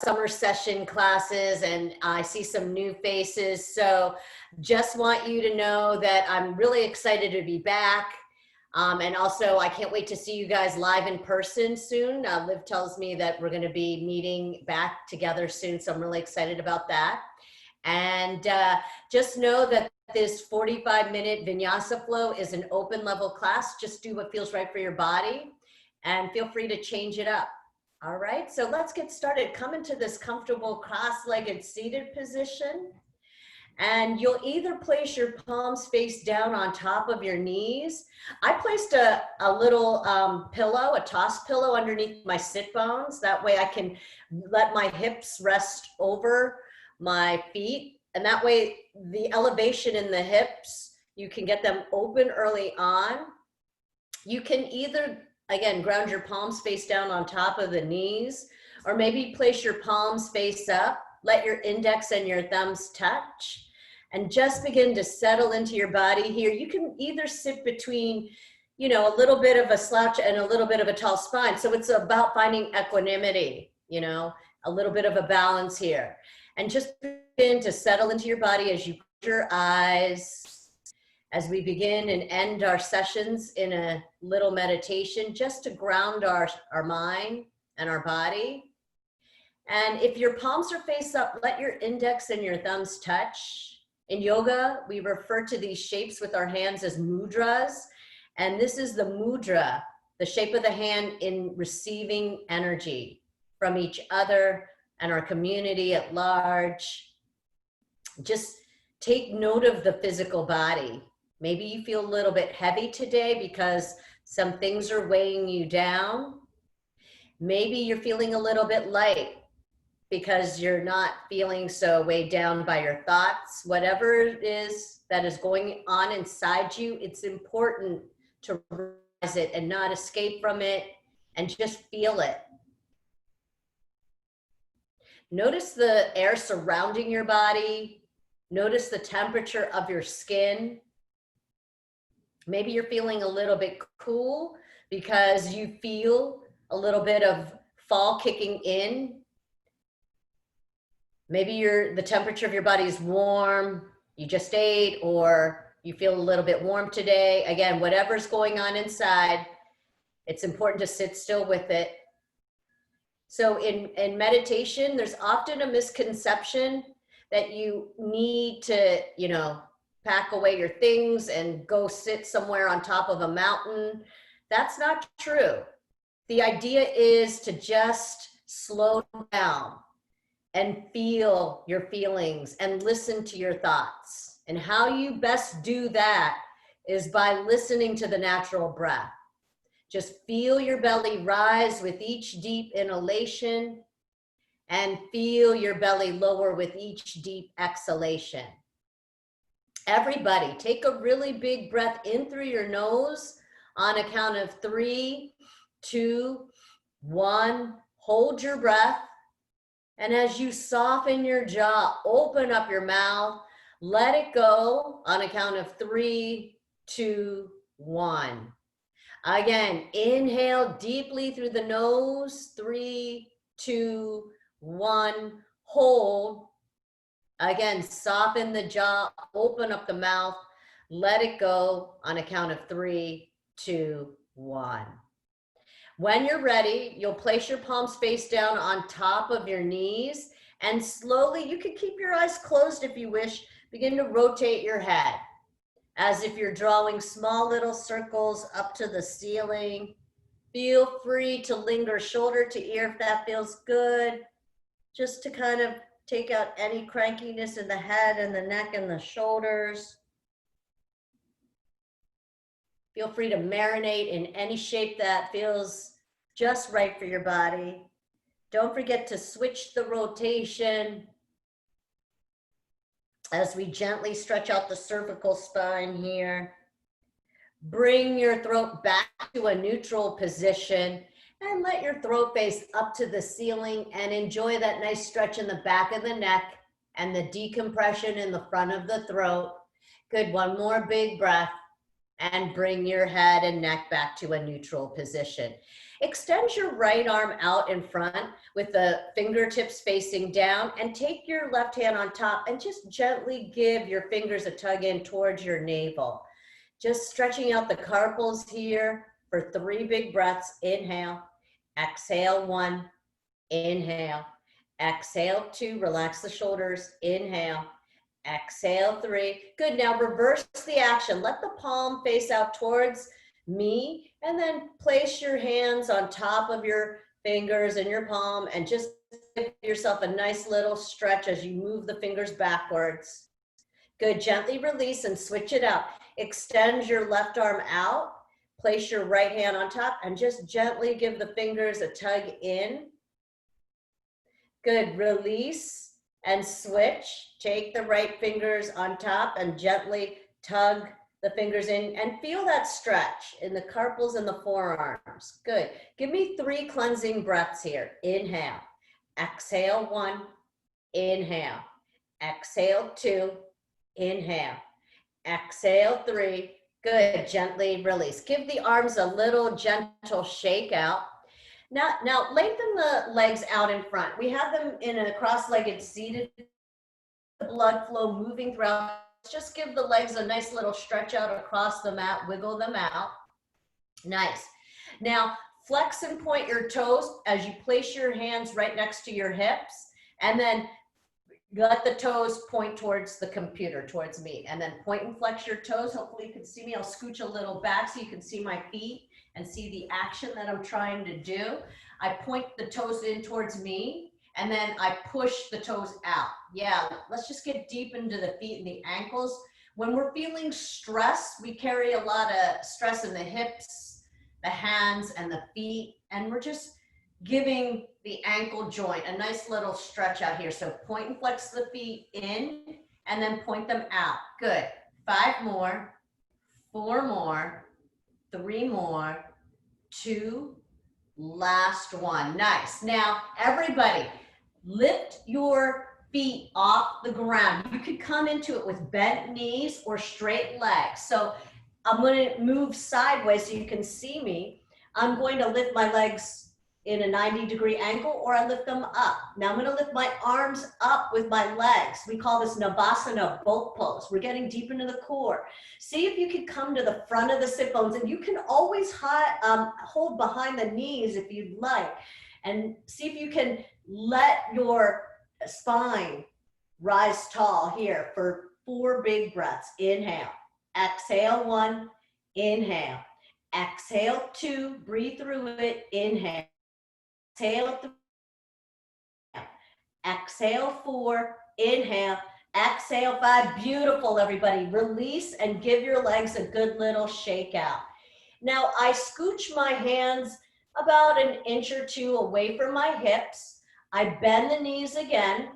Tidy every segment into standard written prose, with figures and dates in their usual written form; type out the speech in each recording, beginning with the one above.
summer session classes, and I see some new faces. So just want you to know that I'm really excited to be back. And also, I can't wait to see you guys live in person soon. Liv tells me that we're going to be meeting back together soon, so I'm really excited about that. And just know that this 45-minute Vinyasa flow is an open level class. Just do what feels right for your body and feel free to change it up. All right, so let's get started. Come into this comfortable cross-legged seated position. And you'll either place your palms face down on top of your knees. I placed a little pillow, a toss pillow underneath my sit bones. That way I can let my hips rest over my feet. And that way the elevation in the hips, you can get them open early on. You can either, again, ground your palms face down on top of the knees, or maybe place your palms face up. Let your index and your thumbs touch. And just begin to settle into your body here. You can either sit between, you know, a little bit of a slouch and a little bit of a tall spine. So it's about finding equanimity, you know, a little bit of a balance here. And just begin to settle into your body as you close your eyes, as we begin and end our sessions in a little meditation, just to ground our mind and our body. And if your palms are face up, let your index and your thumbs touch. In yoga, we refer to these shapes with our hands as mudras. And this is the mudra, the shape of the hand in receiving energy from each other and our community at large. Just take note of the physical body. Maybe you feel a little bit heavy today because some things are weighing you down. Maybe you're feeling a little bit light because you're not feeling so weighed down by your thoughts. Whatever it is that is going on inside you, it's important to realize it and not escape from it and just feel it. Notice the air surrounding your body. Notice the temperature of your skin. Maybe you're feeling a little bit cool because you feel a little bit of fall kicking in. Maybe the temperature of your body is warm, you just ate, or you feel a little bit warm today. Again, whatever's going on inside, it's important to sit still with it. So in meditation, there's often a misconception that you need to, you know, pack away your things and go sit somewhere on top of a mountain. That's not true. The idea is to just slow down and feel your feelings and listen to your thoughts. And how you best do that is by listening to the natural breath. Just feel your belly rise with each deep inhalation and feel your belly lower with each deep exhalation. Everybody, take a really big breath in through your nose on a count of 3, 2, 1. Hold your breath. And as you soften your jaw, open up your mouth, let it go on a count of 3, 2, 1. Again, inhale deeply through the nose, 3, 2, 1. Hold. Again, soften the jaw, open up the mouth, let it go on a count of 3, 2, 1. When you're ready, you'll place your palms face down on top of your knees, and slowly, you can keep your eyes closed if you wish, begin to rotate your head as if you're drawing small little circles up to the ceiling. Feel free to linger shoulder to ear if that feels good, just to kind of take out any crankiness in the head and the neck and the shoulders. Feel free to marinate in any shape that feels just right for your body. Don't forget to switch the rotation as we gently stretch out the cervical spine here. Bring your throat back to a neutral position and let your throat face up to the ceiling and enjoy that nice stretch in the back of the neck and the decompression in the front of the throat. Good, one more big breath and bring your head and neck back to a neutral position. Extend your right arm out in front with the fingertips facing down, and take your left hand on top and just gently give your fingers a tug in towards your navel. Just stretching out the carpals here for 3 big breaths. Inhale, exhale 1, inhale, exhale 2, relax the shoulders, inhale, exhale 3. Good, now reverse the action. Let the palm face out towards me, and then place your hands on top of your fingers and your palm, and just give yourself a nice little stretch as you move the fingers backwards. Good, gently release and switch it out. Extend your left arm out, place your right hand on top, and just gently give the fingers a tug in. Good, release and switch. Take the right fingers on top and gently tug the fingers in, and feel that stretch in the carpals and the forearms. Good. Give me 3 cleansing breaths here. Inhale, exhale 1, inhale, exhale 2, inhale, exhale 3. Good, gently release. Give the arms a little gentle shake out. Now lengthen the legs out in front. We have them in a cross-legged seated, blood flow moving throughout. Just give the legs a nice little stretch out across the mat, wiggle them out. Nice. Now flex and point your toes as you place your hands right next to your hips, and then let the toes point towards the computer, towards me, and then point and flex your toes. Hopefully you can see me. I'll scooch a little back so you can see my feet and see the action that I'm trying to do. I point the toes in towards me, and then I push the toes out. Yeah, let's just get deep into the feet and the ankles. When we're feeling stress, we carry a lot of stress in the hips, the hands, and the feet, and we're just giving the ankle joint a nice little stretch out here. So point and flex the feet in, and then point them out. Good. 5 more, 4 more, 3 more, 2, last 1. Nice. Now, everybody, lift your feet off the ground. You could come into it with bent knees or straight legs. So I'm going to move sideways so you can see me. I'm going to lift my legs in a 90-degree angle, or I lift them up. Now I'm going to lift my arms up with my legs. We call this Navasana boat pose. We're getting deep into the core. See if you can come to the front of the sit bones, and you can always hold behind the knees if you'd like. And see if you can let your spine rise tall here for 4 big breaths. Inhale, exhale 1, inhale, exhale 2, breathe through it, inhale. Exhale 3, exhale 4, inhale, exhale 5. Beautiful, everybody. Release and give your legs a good little shake out. Now I scooch my hands about 1 inch or 2 away from my hips. I bend the knees again,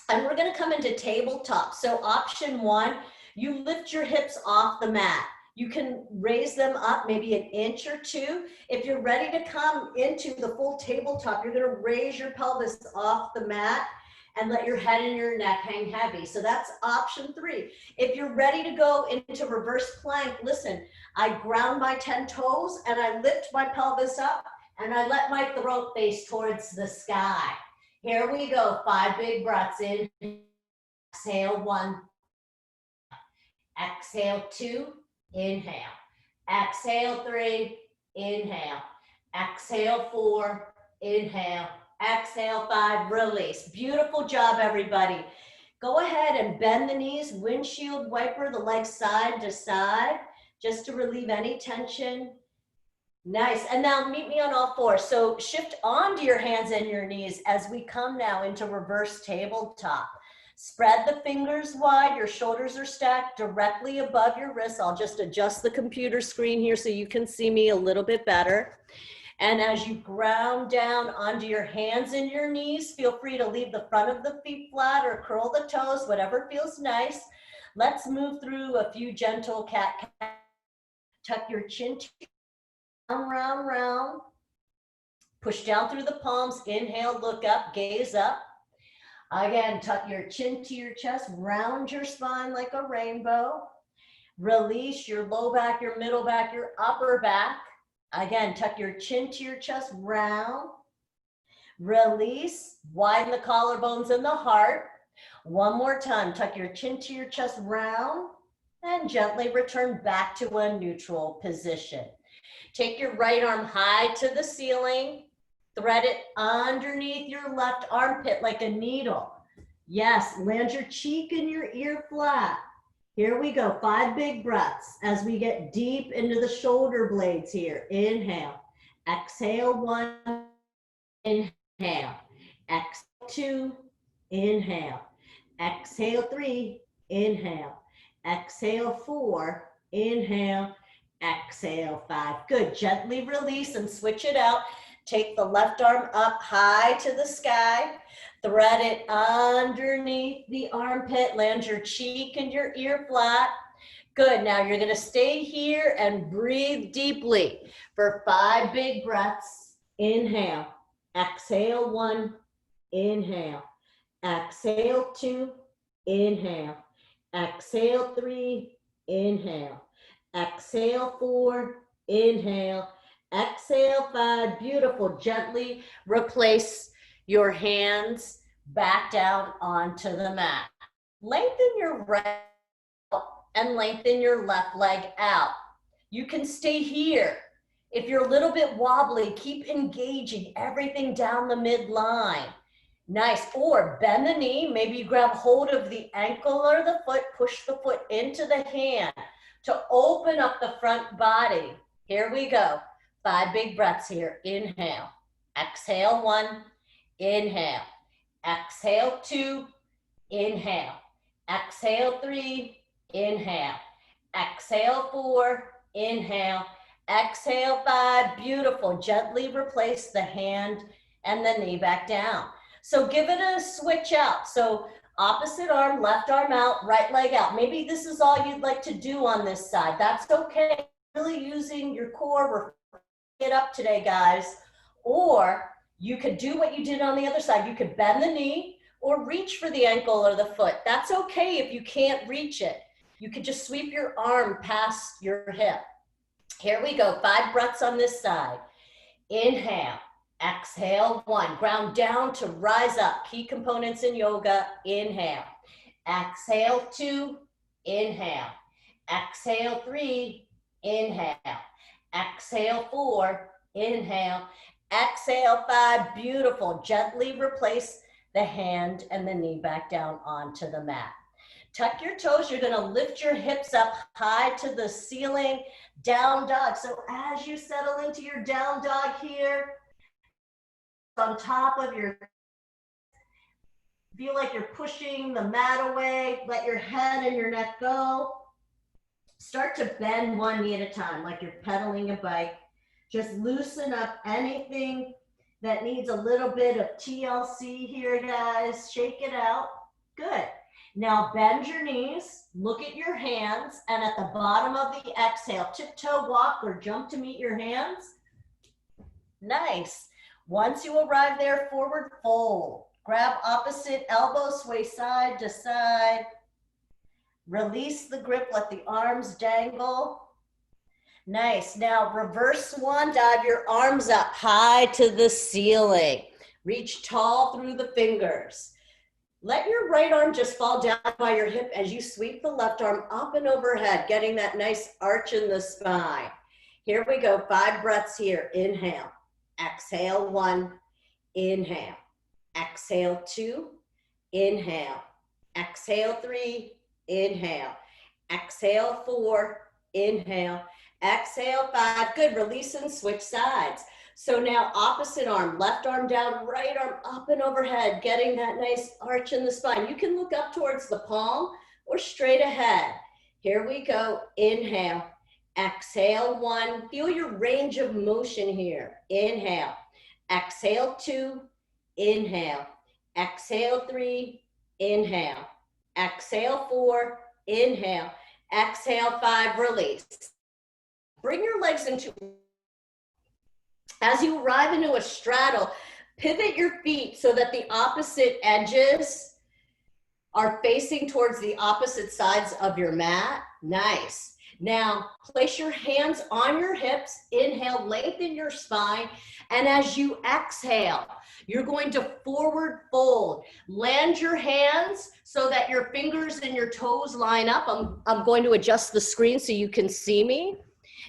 and we're going to come into tabletop. So option 1, you lift your hips off the mat. You can raise them up maybe 1 inch or 2. If you're ready to come into the full tabletop, you're going to raise your pelvis off the mat and let your head and your neck hang heavy. So that's option 3. If you're ready to go into reverse plank, listen, I ground my 10 toes and I lift my pelvis up and I let my throat face towards the sky. Here we go. 5 big breaths in. Exhale 1. Exhale 2. Inhale, exhale 3, inhale, exhale 4, inhale, exhale 5, release. Beautiful job, everybody. Go ahead and bend the knees, windshield wiper the legs side to side, just to relieve any tension. Nice, and now meet me on all 4. So shift onto your hands and your knees as we come now into reverse tabletop. Spread the fingers wide, your shoulders are stacked directly above your wrists. I'll just adjust the computer screen here so you can see me a little bit better. And as you ground down onto your hands and your knees, feel free to leave the front of the feet flat or curl the toes, whatever feels nice. Let's move through a few gentle cat-cow. Tuck your chin, round, round, round. Push down through the palms, inhale, look up, gaze up. Again, tuck your chin to your chest, round your spine like a rainbow. Release your low back, your middle back, your upper back. Again, tuck your chin to your chest, round. Release, widen the collarbones and the heart. One more time, tuck your chin to your chest, round, and gently return back to a neutral position. Take your right arm high to the ceiling. Thread it underneath your left armpit like a needle. Yes, land your cheek and your ear flat. Here we go, 5 big breaths as we get deep into the shoulder blades here. Inhale, exhale 1, inhale, exhale 2, inhale, exhale 3, inhale, exhale 4, inhale, exhale 5. Good, gently release and switch it out. Take the left arm up high to the sky. Thread it underneath the armpit. Land your cheek and your ear flat. Good, now you're gonna stay here and breathe deeply for 5 big breaths. Inhale, exhale 1, inhale, exhale 2, inhale, exhale 3, inhale, exhale 4, inhale, exhale 5. Beautiful. Gently replace your hands back down onto the mat. Lengthen your right and lengthen your left leg out. You can stay here. If you're a little bit wobbly, keep engaging everything down the midline. Nice. Or bend the knee. Maybe you grab hold of the ankle or the foot, push the foot into the hand to open up the front body. Here we go. 5 big breaths here. Inhale, exhale 1, inhale, exhale 2, inhale, exhale 3, inhale, exhale 4, inhale, exhale 5. Beautiful. Gently replace the hand and the knee back down. So give it a switch out. So opposite arm, left arm out, right leg out. Maybe this is all you'd like to do on this side. That's okay. Really using your core. We're it up today, guys. Or you could do what you did on the other side. You could bend the knee or reach for the ankle or the foot. That's okay if you can't reach it. You could just sweep your arm past your hip. Here we go. 5 breaths on this side. Inhale, exhale 1. Ground down to rise up. Key components in yoga. Inhale, exhale 2, inhale, exhale 3, inhale, exhale 4, inhale, exhale 5. Beautiful. Gently replace the hand and the knee back down onto the mat. Tuck your toes. You're going to lift your hips up high to the ceiling. Down dog. So as you settle into your down dog here, on top of your, feel like you're pushing the mat away. Let your head and your neck go. Start to bend one knee at a time, like you're pedaling a bike. Just loosen up anything that needs a little bit of TLC here, guys. Shake it out. Good. Now bend your knees, look at your hands, and at the bottom of the exhale, tiptoe walk or jump to meet your hands. Nice. Once you arrive there, forward fold. Grab opposite elbow, sway side to side. Release the grip, let the arms dangle. Nice. Now reverse swan dive, your arms up high to the ceiling. Reach tall through the fingers. Let your right arm just fall down by your hip as you sweep the left arm up and overhead, getting that nice arch in the spine. Here we go. 5 breaths here. Inhale, exhale 1, inhale, exhale 2, inhale, exhale 3, inhale, exhale 4, inhale, exhale 5. Good. Release and switch sides. So now opposite arm, left arm down, right arm up and overhead, getting that nice arch in the spine. You can look up towards the palm or straight ahead. Here we go. Inhale, exhale 1. Feel your range of motion here. Inhale, exhale 2, inhale, exhale 3, inhale, exhale 4, inhale, exhale 5, release. Bring your legs into, as you arrive into a straddle, pivot your feet so that the opposite edges are facing towards the opposite sides of your mat. Nice. Now, place your hands on your hips. Inhale, lengthen your spine. And as you exhale, you're going to forward fold. Land your hands so that your fingers and your toes line up. I'm going to adjust the screen so you can see me.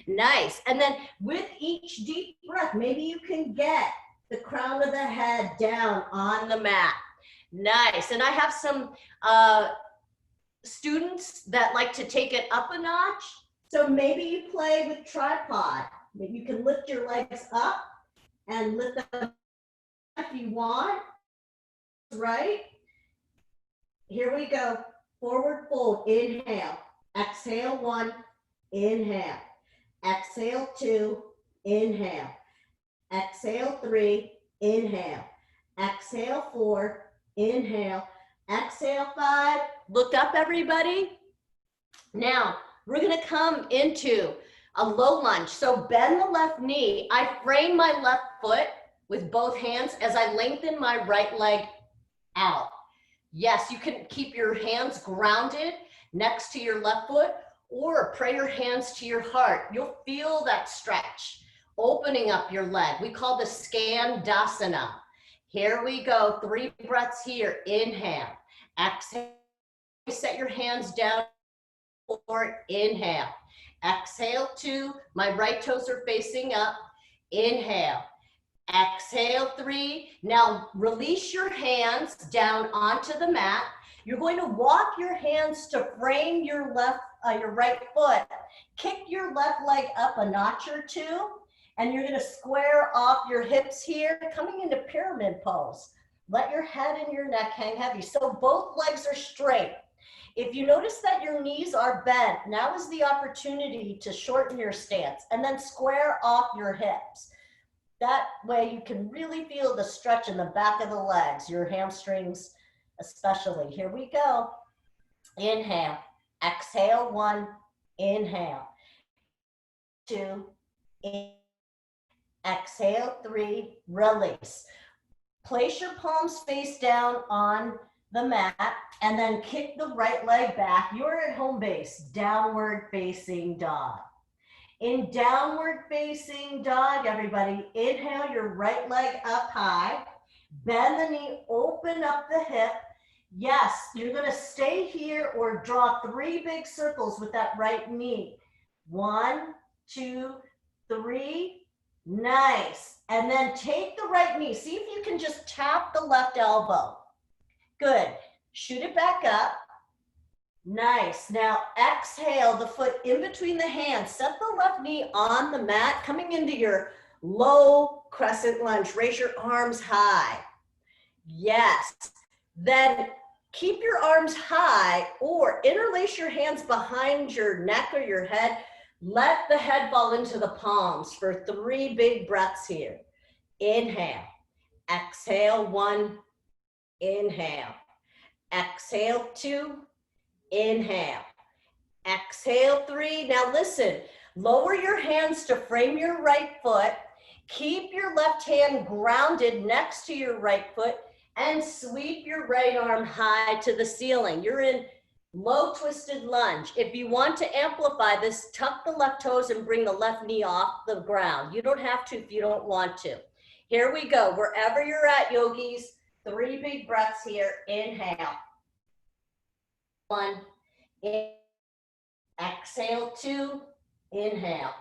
Nice. And then with each deep breath, maybe you can get the crown of the head down on the mat. Nice. And I have some students that like to take it up a notch. So maybe you play with tripod. Maybe you can lift your legs up and lift them if you want. Right? Here we go. Forward fold. Inhale. Exhale 1. Inhale. Exhale 2. Inhale. Exhale 3. Inhale. Exhale 4. Inhale. Exhale 5. Look up, everybody. Now, we're going to come into a low lunge. So bend the left knee. I frame my left foot with both hands as I lengthen my right leg out. Yes, you can keep your hands grounded next to your left foot or pray your hands to your heart. You'll feel that stretch, opening up your leg. We call this Skandasana. Here we go. 3 breaths here. Inhale. Exhale. Set your hands down. 4. Inhale. Exhale 2. My right toes are facing up. Inhale. Exhale 3. Now release your hands down onto the mat. You're going to walk your hands to frame your right foot. Kick your left leg up a notch or 2. And you're going to square off your hips here, coming into pyramid pose. Let your head and your neck hang heavy. So both legs are straight. If you notice that your knees are bent, now is the opportunity to shorten your stance and then square off your hips. That way you can really feel the stretch in the back of the legs, your hamstrings especially. Here we go. Inhale. Exhale 1. Inhale. 2. Exhale 3. Release. Place your palms face down on the mat and then kick the right leg back. You're at home base, downward facing dog. In downward facing dog, everybody, inhale your right leg up high, bend the knee, open up the hip. Yes, you're going to stay here or draw 3 big circles with that right knee. 1, 2, 3. Nice. And then take the right knee. See if you can just tap the left elbow. Good. Shoot it back up. Nice. Now exhale the foot in between the hands. Set the left knee on the mat, coming into your low crescent lunge. Raise your arms high. Yes. Then keep your arms high or interlace your hands behind your neck or your head. Let the head fall into the palms for 3 big breaths here. Inhale. Exhale 1. Inhale. Exhale 2. Inhale. Exhale 3. Now listen, lower your hands to frame your right foot. Keep your left hand grounded next to your right foot and sweep your right arm high to the ceiling. You're in low twisted lunge. If you want to amplify this, tuck the left toes and bring the left knee off the ground. You don't have to if you don't want to. Here we go. Wherever you're at, yogis, 3 big breaths here. Inhale. 1. Exhale 2. Inhale.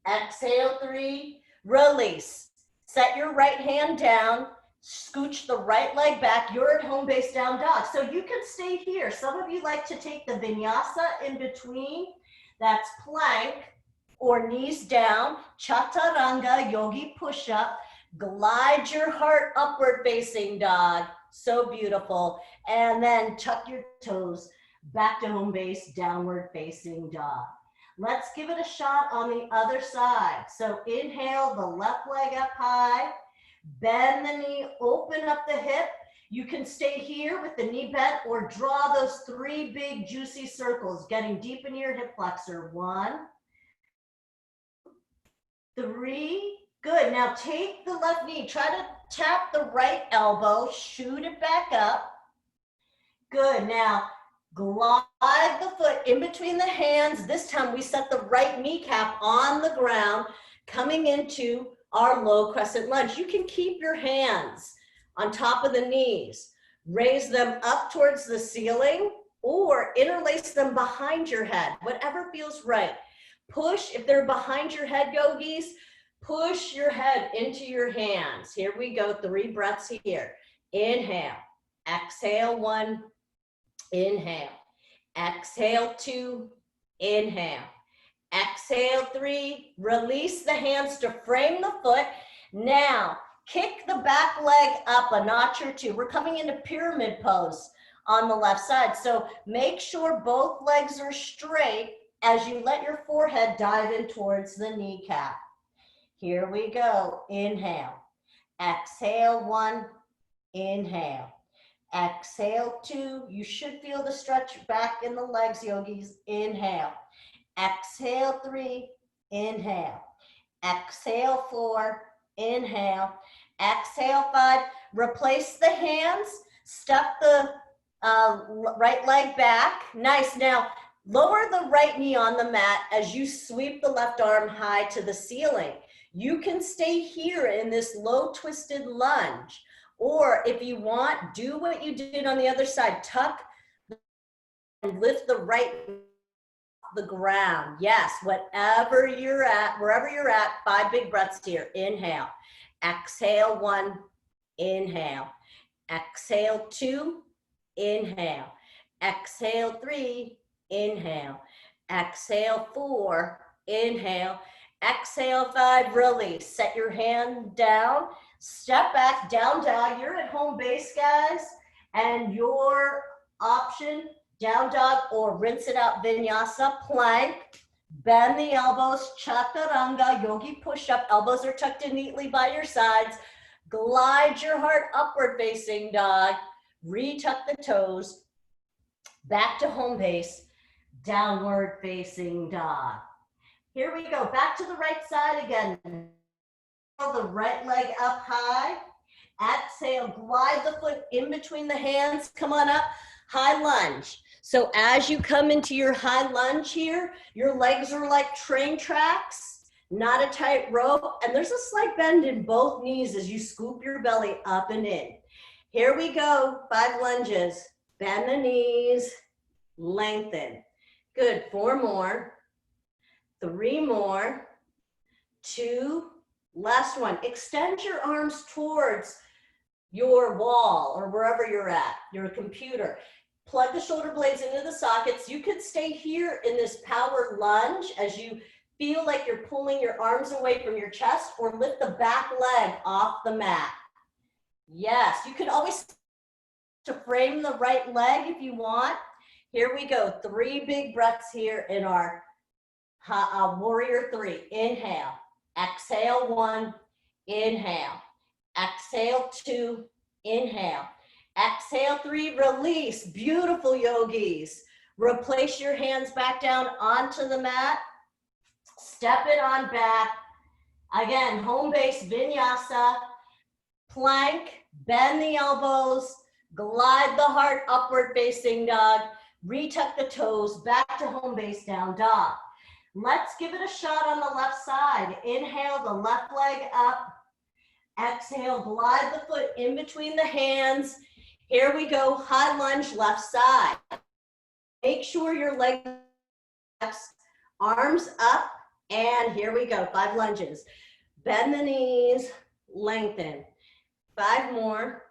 Exhale 3. Release. Set your right hand down. Scooch the right leg back. You're at home base down dog. So you can stay here. Some of you like to take the vinyasa in between. That's plank or knees down. Chaturanga, yogi push-up. Glide your heart upward facing dog. So beautiful. And then tuck your toes back to home base, downward facing dog. Let's give it a shot on the other side. So inhale the left leg up high. Bend the knee, open up the hip. You can stay here with the knee bent or draw those 3 big juicy circles, getting deep into your hip flexor. 1, 3. Good. Now take the left knee. Try to tap the right elbow. Shoot it back up. Good. Now Glide the foot in between the hands. This time we set the right kneecap on the ground, coming into our low crescent lunge. You can keep your hands on top of the knees. Raise them up towards the ceiling or interlace them behind your head, whatever feels right. Push, if they're behind your head, yogis, push your head into your hands. Here we go, 3 breaths here. Inhale, exhale 1, inhale, exhale 2, inhale, exhale 3, release the hands to frame the foot. Now, kick the back leg up a notch or 2. We're coming into pyramid pose on the left side. So make sure both legs are straight as you let your forehead dive in towards the kneecap. Here we go. Inhale, exhale 1, inhale, exhale 2. You should feel the stretch back in the legs, yogis. Inhale, exhale 3, inhale, exhale 4, inhale, exhale 5. Replace the hands, step the right leg back. Nice. Now lower the right knee on the mat as you sweep the left arm high to the ceiling. You can stay here in this low twisted lunge, or if you want, do what you did on the other side. Tuck and lift the right off the ground. Yes, whatever you're at, wherever you're at, 5 big breaths here. Inhale, exhale 1, inhale, exhale 2, inhale, exhale 3, inhale, exhale 4, inhale, exhale 5, release. Set your hand down, step back, down dog. You're at home base, guys, and your option, down dog or rinse it out, vinyasa, plank. Bend the elbows, chaturanga, yogi push-up. Elbows are tucked in neatly by your sides. Glide your heart upward facing dog. Retuck the toes. Back to home base, downward facing dog. Here we go, back to the right side again. The right leg up high. Exhale, glide the foot in between the hands. Come on up, high lunge. So as you come into your high lunge here, your legs are like train tracks, not a tight rope. And there's a slight bend in both knees as you scoop your belly up and in. Here we go, 5 lunges. Bend the knees, lengthen. Good, 4 more, 3 more, 2, last one. Extend your arms towards your wall or wherever you're at, your computer. Plug the shoulder blades into the sockets. You could stay here in this power lunge as you feel like you're pulling your arms away from your chest, or lift the back leg off the mat. Yes, you can always to frame the right leg if you want. Here we go, 3 big breaths here in our warrior 3. Inhale, exhale 1, inhale, exhale 2, inhale, exhale 3, release. Beautiful, yogis. Replace your hands back down onto the mat. Step it on back. Again, home base vinyasa. Plank, bend the elbows, glide the heart upward facing dog, retuck the toes, back to home base, down dog. Let's give it a shot on the left side. Inhale the left leg up. Exhale, glide the foot in between the hands. Here we go, high lunge, left side. Make sure your legs, arms up, and here we go, 5 lunges. Bend the knees, lengthen. 5 more,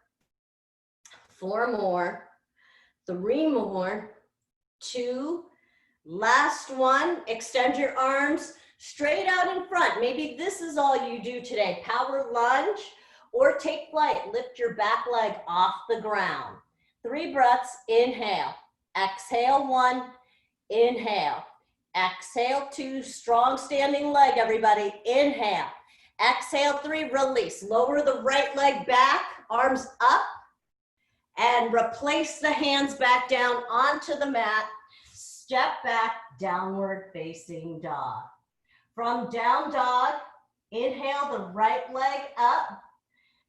4 more, 3 more, 2, last one. Extend your arms straight out in front. Maybe this is all you do today. Power lunge or take flight. Lift your back leg off the ground. 3 breaths, inhale, exhale 1, inhale, exhale 2, strong standing leg, everybody. Inhale, exhale 3, release. Lower the right leg back, arms up, and replace the hands back down onto the mat. Step back, downward facing dog. From down dog, inhale the right leg up,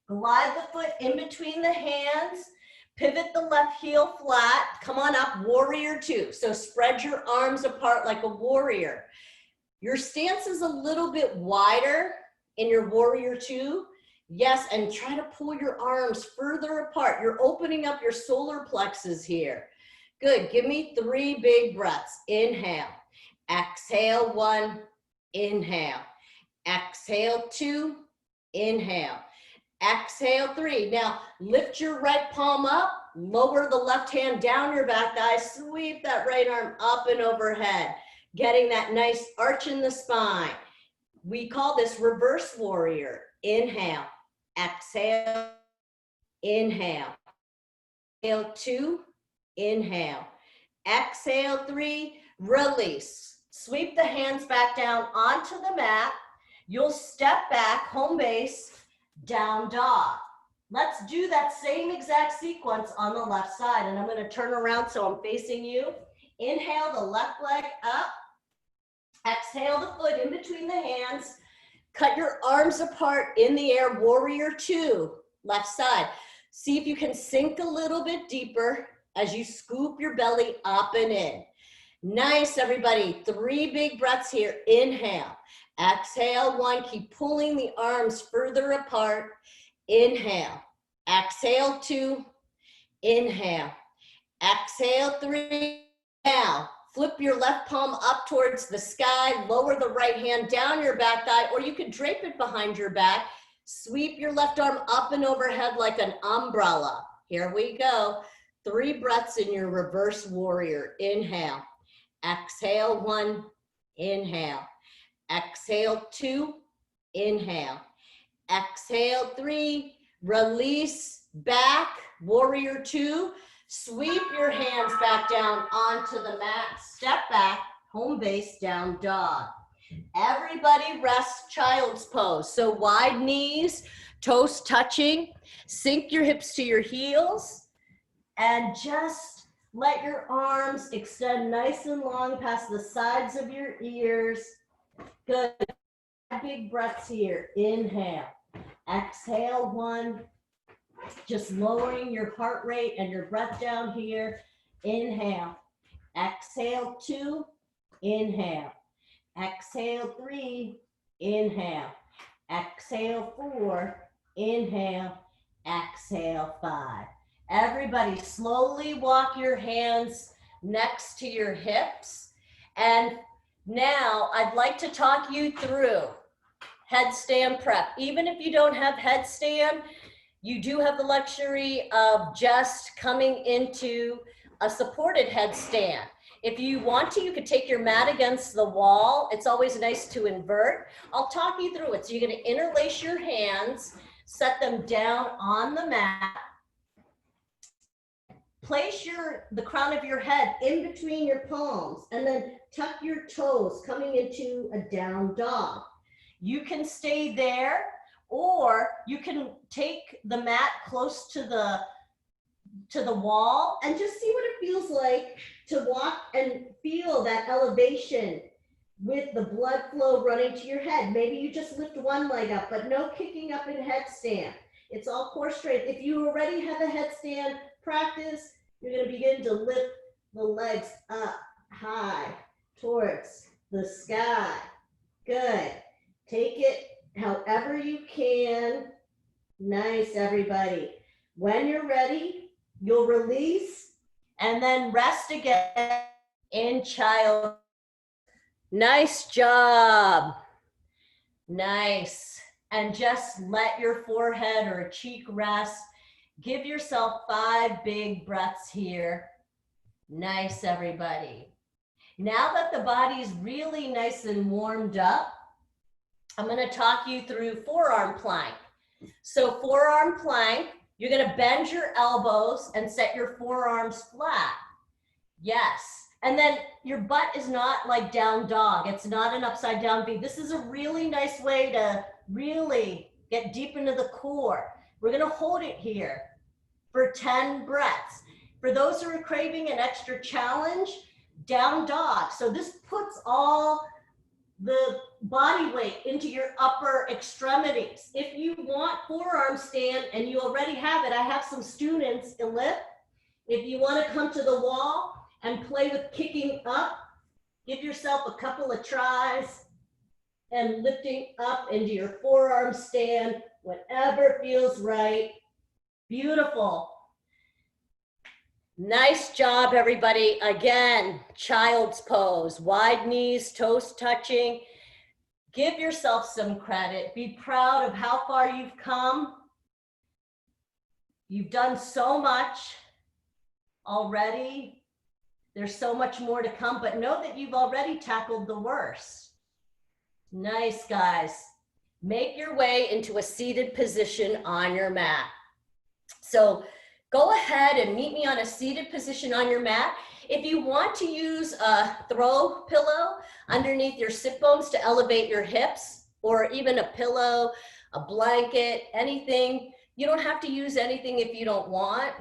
glide the foot in between the hands, Pivot the left heel flat. Come on up, warrior two. So spread your arms apart like a warrior. Your stance is a little bit wider in your warrior two. Yes, and try to pull your arms further apart. You're opening up your solar plexus here. Good, give me 3 big breaths. Inhale, exhale 1, inhale, exhale 2, inhale, exhale 3. Now lift your right palm up, lower the left hand down your back thigh, sweep that right arm up and overhead, getting that nice arch in the spine. We call this reverse warrior. Inhale, exhale, inhale, exhale 2, inhale, exhale 3, release. Sweep the hands back down onto the mat. You'll step back, home base, down dog. Let's do that same exact sequence on the left side. And I'm going to turn around so I'm facing you. Inhale the left leg up. Exhale the foot in between the hands. Cut your arms apart in the air, warrior two, left side. See if you can sink a little bit deeper as you scoop your belly up and in. Nice, everybody. 3 big breaths here. Inhale, exhale 1. Keep pulling the arms further apart. Inhale, exhale 2, inhale, exhale 3. Now, flip your left palm up towards the sky, lower the right hand down your back thigh, or you could drape it behind your back. Sweep your left arm up and overhead like an umbrella. Here we go. 3 breaths in your reverse warrior. Inhale, exhale 1, inhale, exhale 2, inhale, exhale 3, release back, warrior 2. Sweep your hands back down onto the mat, step back, home base, down dog. Everybody rest child's pose. So wide knees, toes touching, sink your hips to your heels, and just let your arms extend nice and long past the sides of your ears. Good. Big breaths here. Inhale, exhale 1. Just lowering your heart rate and your breath down here. Inhale, exhale 2, inhale, exhale 3, inhale, exhale 4, inhale, exhale 5. Everybody slowly walk your hands next to your hips. And now I'd like to talk you through headstand prep. Even if you don't have headstand, you do have the luxury of just coming into a supported headstand. If you want to, you could take your mat against the wall. It's always nice to invert. I'll talk you through it. So you're going to interlace your hands, set them down on the mat. Place the crown of your head in between your palms and then tuck your toes coming into a down dog. You can stay there, or you can take the mat close to the wall and just see what it feels like to walk and feel that elevation with the blood flow running to your head. Maybe you just lift one leg up, but no kicking up in headstand. It's all core strength. If you already have a headstand practice, you're going to begin to lift the legs up high towards the sky. Good. Take it however you can. Nice, everybody. When you're ready, you'll release and then rest again in child. Nice job. Nice. And just let your forehead or cheek rest. Give yourself 5 big breaths here. Nice, everybody. Now that the body's really nice and warmed up, I'm going to talk you through forearm plank. So forearm plank, you're going to bend your elbows and set your forearms flat. Yes. And then your butt is not like down dog. It's not an upside down V. This is a really nice way to really get deep into the core. We're going to hold it here for 10 breaths. For those who are craving an extra challenge, down dog. So this puts all the body weight into your upper extremities. If you want forearm stand and you already have it, I have some students in lift. If you want to come to the wall and play with kicking up, give yourself a couple of tries and lifting up into your forearm stand, whatever feels right. Beautiful. Nice job, everybody. Again, child's pose, wide knees, toes touching. Give yourself some credit. Be proud of how far you've come. You've done so much already. There's so much more to come, but know that you've already tackled the worst. Nice, guys. Make your way into a seated position on your mat. So go ahead and meet me on a seated position on your mat. If you want to use a throw pillow underneath your sit bones to elevate your hips, or even a pillow, a blanket, anything, you don't have to use anything if you don't want.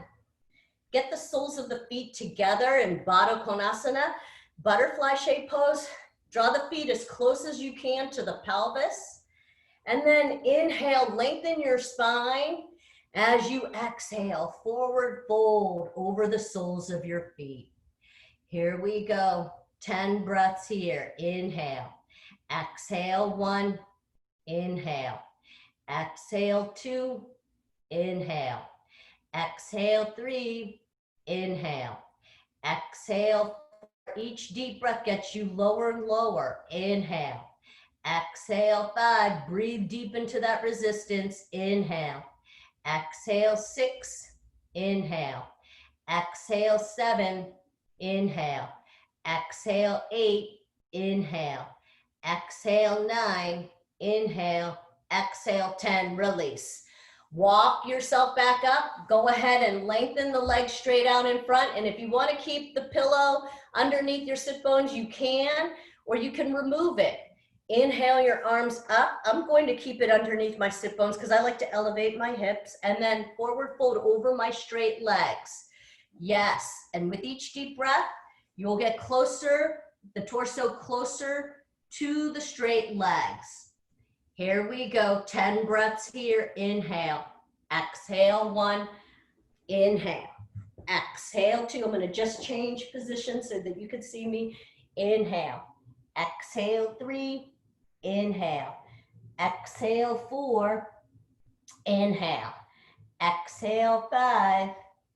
Get the soles of the feet together in Baddha Konasana, butterfly shape pose. Draw the feet as close as you can to the pelvis. And then inhale, lengthen your spine. As you exhale, forward fold over the soles of your feet. Here we go. 10 breaths here. Inhale. Exhale, 1. Inhale. Exhale, 2. Inhale. Exhale, 3. Inhale. Exhale. Each deep breath gets you lower and lower. Inhale. Exhale, 5. Breathe deep into that resistance. Inhale. Exhale, 6. Inhale. Exhale, 7. Inhale. Exhale, 8. Inhale. Exhale, 9. Inhale. Exhale, 10. Release. Walk yourself back up. Go ahead and lengthen the legs straight out in front. And if you want to keep the pillow underneath your sit bones, you can, or you can remove it. Inhale your arms up. I'm going to keep it underneath my sit bones because I like to elevate my hips, and then forward fold over my straight legs. Yes, and with each deep breath, you'll get closer, the torso closer to the straight legs. Here we go, 10 breaths here. Inhale, exhale, 1, inhale, exhale, 2. I'm gonna just change position so that you can see me. Inhale, exhale, 3, inhale, exhale, 4, inhale, exhale, 5,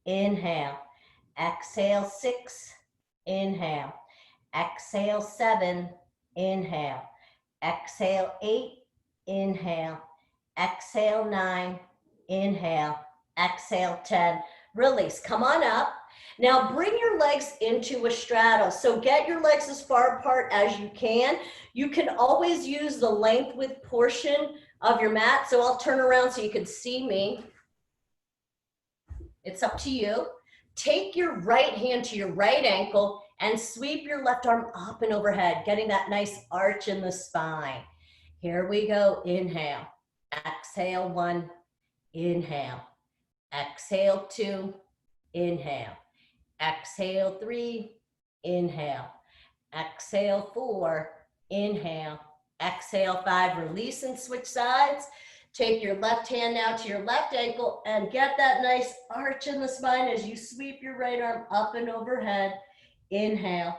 inhale, exhale, 6, inhale, exhale, 7, inhale, exhale, 8, inhale, exhale, 9, inhale, exhale, 10. Release. Come on up. Now bring your legs into a straddle. So get your legs as far apart as you can. You can always use the length width portion of your mat. So I'll turn around so you can see me. It's up to you. Take your right hand to your right ankle and sweep your left arm up and overhead, getting that nice arch in the spine. Here we go. Inhale. Exhale, 1. Inhale. Exhale, 2. Inhale. Exhale, 3. Inhale. Exhale, 4. Inhale. Exhale, 5. Release and switch sides. Take your left hand now to your left ankle and get that nice arch in the spine as you sweep your right arm up and overhead. Inhale.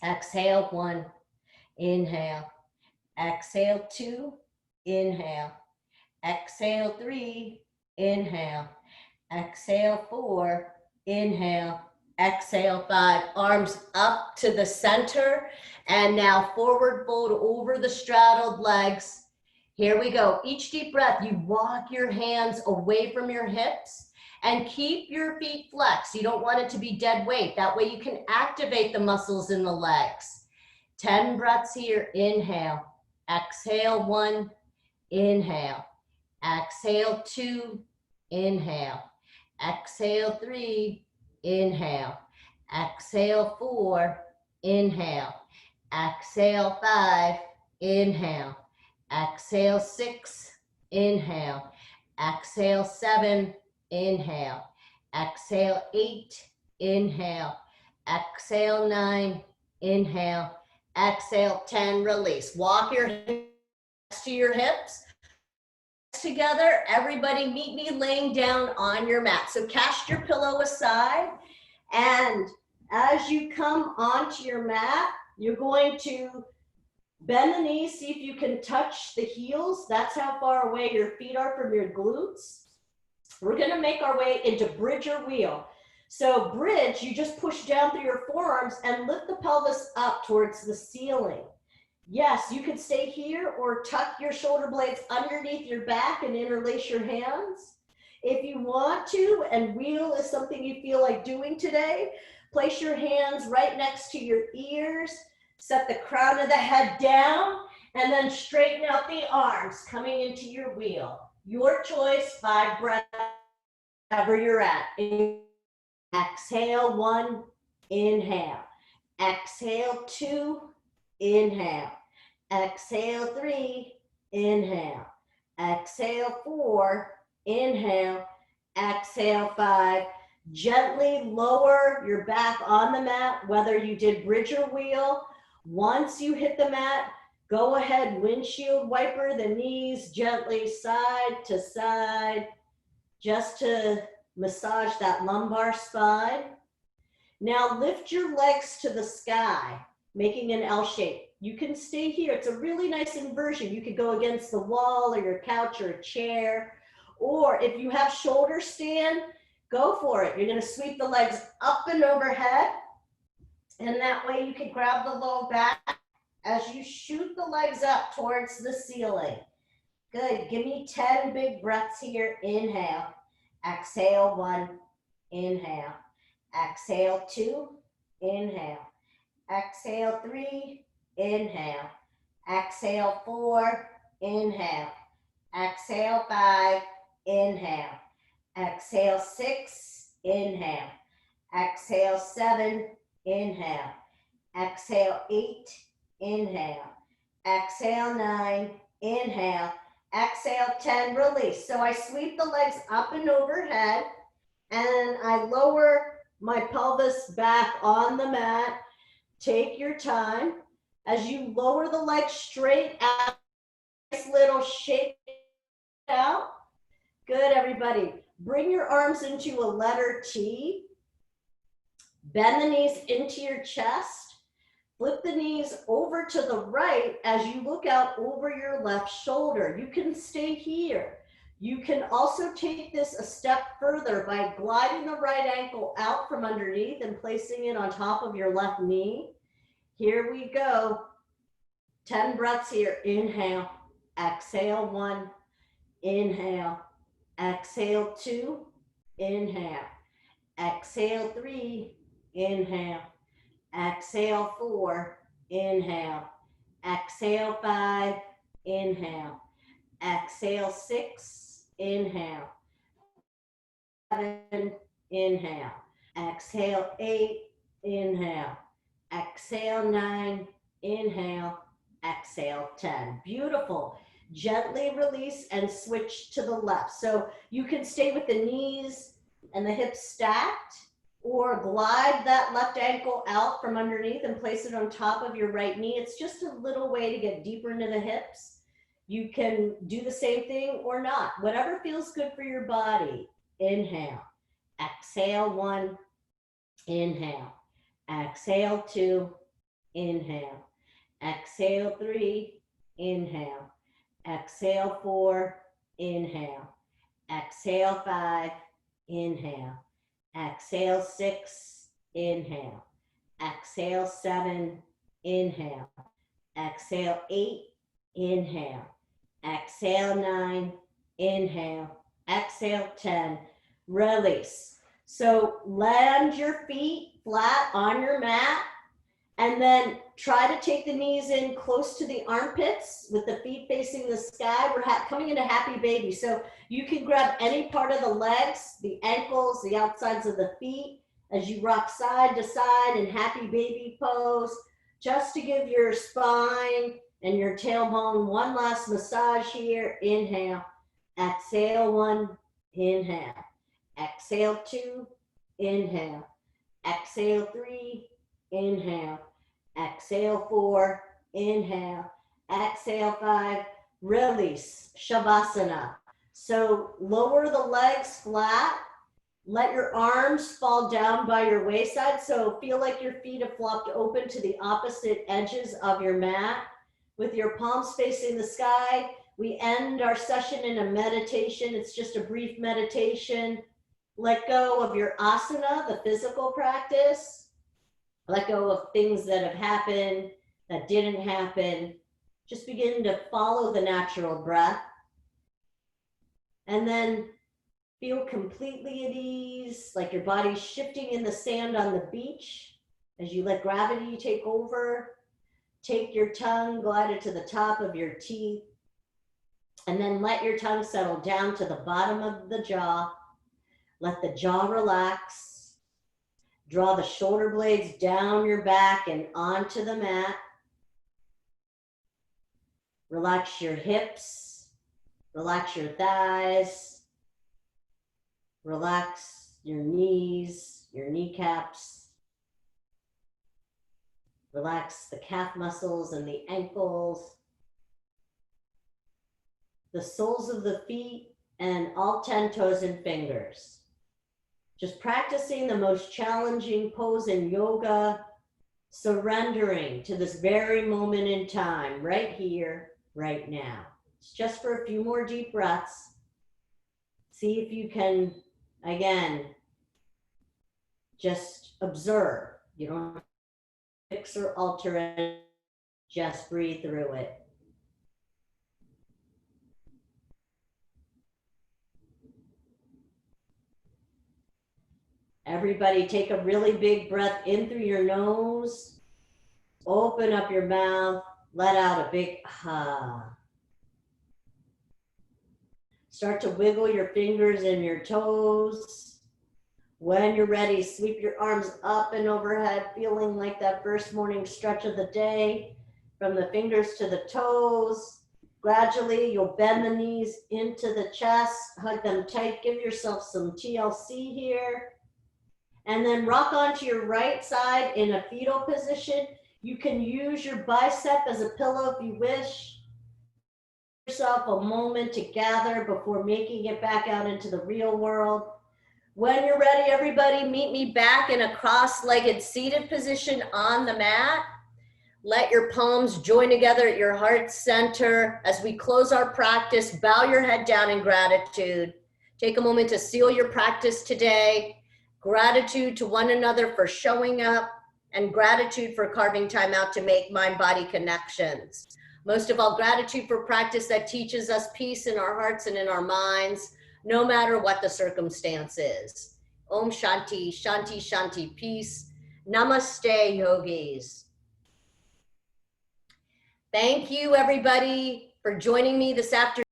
Exhale, 1. Inhale. Exhale, 2. Inhale. Exhale, 3. Inhale. Exhale, 4. Inhale. Exhale, 5. Arms up to the center. And now forward fold over the straddled legs. Here we go. Each deep breath, you walk your hands away from your hips and keep your feet flexed. You don't want it to be dead weight. That way you can activate the muscles in the legs. 10 breaths here. Inhale. Exhale, 1. Inhale. Exhale, 2. Inhale. Exhale, 3. Inhale. Exhale, 4. Inhale. Exhale, 5. Inhale. Exhale, 6. Inhale. Exhale, 7. Inhale. Exhale, 8. Inhale. Exhale, 9. Inhale. Exhale, 10, release. Walk your hands to your hips. Together, everybody meet me laying down on your mat. So cast your pillow aside, and as you come onto your mat, you're going to bend the knees, see if you can touch the heels. That's how far away your feet are from your glutes. We're gonna make our way into bridge or wheel. So bridge, you just push down through your forearms and lift the pelvis up towards the ceiling. Yes, you can stay here or tuck your shoulder blades underneath your back and interlace your hands. If you want to, and wheel is something you feel like doing today, place your hands right next to your ears, set the crown of the head down, and then straighten out the arms coming into your wheel. Your choice, 5 breaths, wherever you're at. Exhale, 1, inhale. Exhale, 2, inhale. Exhale, 3, inhale. Exhale, 4, inhale. Exhale, 5. Gently lower your back on the mat, whether you did bridge or wheel. Once you hit the mat, go ahead, windshield wiper the knees gently side to side, just to massage that lumbar spine. Now lift your legs to the sky, making an L shape. You can stay here. It's a really nice inversion. You could go against the wall or your couch or a chair. Or if you have shoulder stand, go for it. You're gonna sweep the legs up and overhead. And that way you can grab the low back as you shoot the legs up towards the ceiling. Good, give me 10 big breaths here. Inhale, exhale, 1, inhale. Exhale, 2, inhale. Exhale, 3, inhale. Exhale, 4, inhale. Exhale, 5, inhale. Exhale, 6, inhale. Exhale, 7, inhale. Exhale, 8, inhale. Exhale, 9, inhale. Exhale, 10, release. So I sweep the legs up and overhead, and I lower my pelvis back on the mat. Take your time. As you lower the legs straight out, nice little shake out. Good, everybody. Bring your arms into a letter T. Bend the knees into your chest. Flip the knees over to the right as you look out over your left shoulder. You can stay here. You can also take this a step further by gliding the right ankle out from underneath and placing it on top of your left knee. Here we go. 10 breaths here. Inhale, exhale, 1, inhale, exhale, 2, inhale, exhale, 3, inhale, exhale, 4, inhale, exhale, 5, inhale, exhale, 6, inhale, 7, inhale, exhale, 8, inhale, exhale, 9, inhale, exhale, 10. Beautiful. Gently release and switch to the left. So you can stay with the knees and the hips stacked, or glide that left ankle out from underneath and place it on top of your right knee. It's just a little way to get deeper into the hips. You can do the same thing or not, whatever feels good for your body. Inhale, exhale, 1, inhale, exhale, 2, inhale, exhale, 3, inhale, exhale, 4, inhale, exhale, 5, inhale, exhale, 6, inhale, exhale, 7, inhale, exhale, 8, inhale, exhale, 9, inhale, exhale, 10, release. So land your feet flat on your mat, and then try to take the knees in close to the armpits with the feet facing the sky. We're coming into happy baby. So you can grab any part of the legs, the ankles, the outsides of the feet as you rock side to side in happy baby pose, just to give your spine and your tailbone one last massage here. Inhale, exhale, 1, inhale, exhale, 2, inhale, exhale, 3, inhale, Exhale 4, inhale. Exhale 5, release, Shavasana. So lower the legs flat. Let your arms fall down by your wayside. So feel like your feet have flopped open to the opposite edges of your mat. With your palms facing the sky, we end our session in a meditation. It's just a brief meditation. Let go of your asana, the physical practice. Let go of things that have happened, that didn't happen. Just begin to follow the natural breath. And then feel completely at ease, like your body's shifting in the sand on the beach as you let gravity take over. Take your tongue, glide it to the top of your teeth, and then let your tongue settle down to the bottom of the jaw. Let the jaw relax. Draw the shoulder blades down your back and onto the mat. Relax your hips. Relax your thighs. Relax your knees, your kneecaps. Relax the calf muscles and the ankles, the soles of the feet, and all 10 toes and fingers. Just practicing the most challenging pose in yoga, surrendering to this very moment in time, right here, right now. It's just for a few more deep breaths. See if you can, again, just observe. You don't have to fix or alter it, just breathe through it. Everybody take a really big breath in through your nose. Open up your mouth. Let out a big ha. Start to wiggle your fingers and your toes. When you're ready, sweep your arms up and overhead, feeling like that first morning stretch of the day from the fingers to the toes. Gradually, you'll bend the knees into the chest, hug them tight, give yourself some TLC here. And then rock onto your right side in a fetal position. You can use your bicep as a pillow if you wish. Give yourself a moment to gather before making it back out into the real world. When you're ready, everybody, meet me back in a cross-legged seated position on the mat. Let your palms join together at your heart center. As we close our practice, bow your head down in gratitude. Take a moment to seal your practice today. Gratitude to one another for showing up, and gratitude for carving time out to make mind-body connections. Most of all, gratitude for practice that teaches us peace in our hearts and in our minds, no matter what the circumstance is. Om Shanti, Shanti, Shanti, peace. Namaste, yogis. Thank you, everybody, for joining me this afternoon.